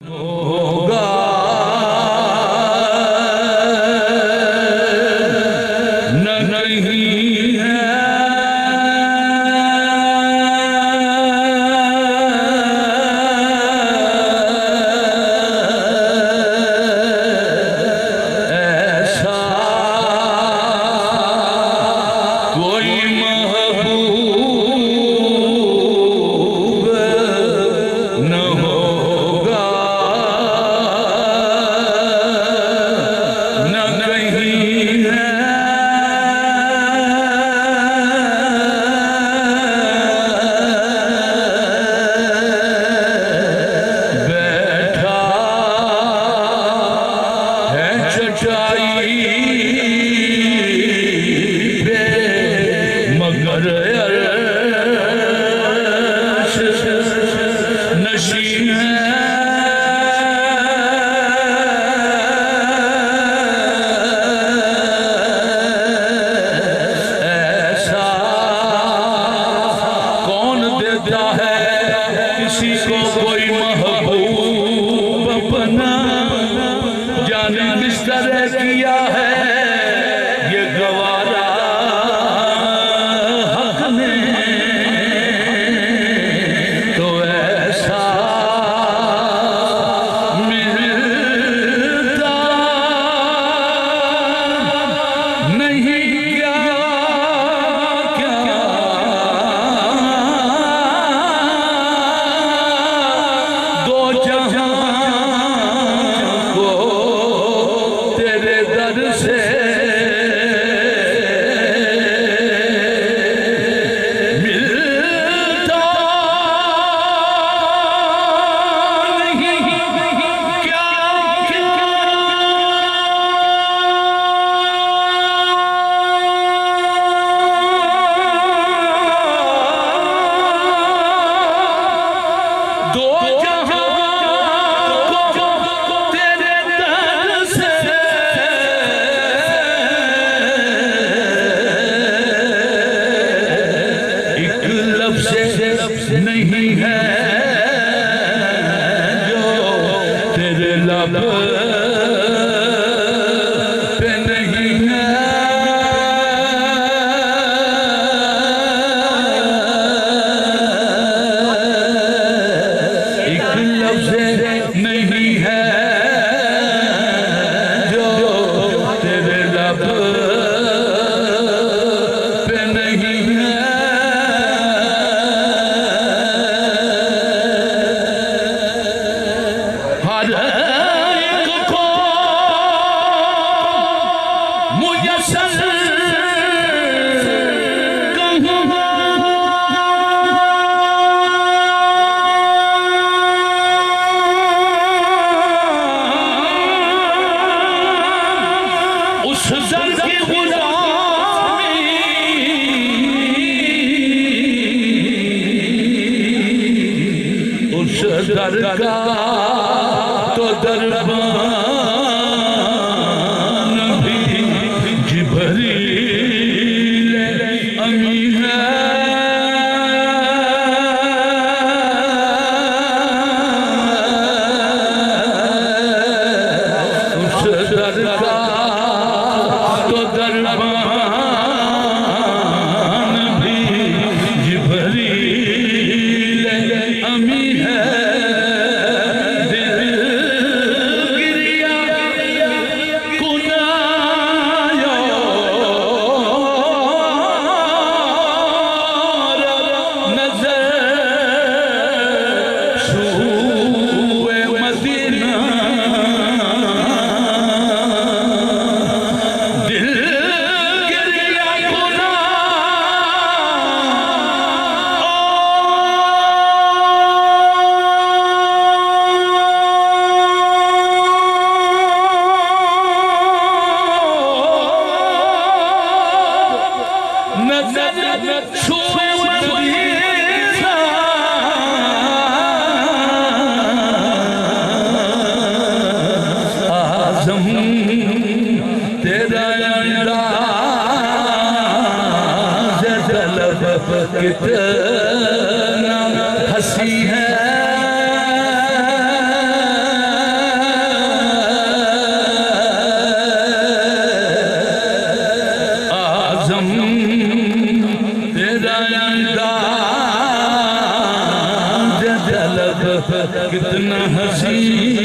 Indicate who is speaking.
Speaker 1: होगा नहीं है ऐसा कोई महबूब न होगा न नहीं है बैठा है चटाई पे मगर अर्श नशी है ऐसा कौन देता है किसी को कोई महबूब अपना जाने किस तरह किया है ये गवारा हक ने तो ऐसा मिलता नहीं क्या क्या दो जहां को तेरे दर से मिलता नहीं क्या दो जहां को तेरे दर से एक लफ्ज़ नहीं है जो तेरे लब पे नहीं है एक लफ्ज़ नहीं है जो तेरे लब पे नहीं है हर एक को मुयस्सर उस दर की गुलामी उस दर का तो दरबान भी जिब्रील अमी है उस दर का तो दरबान भी जिब्रील अमी है दिल कितना हसीन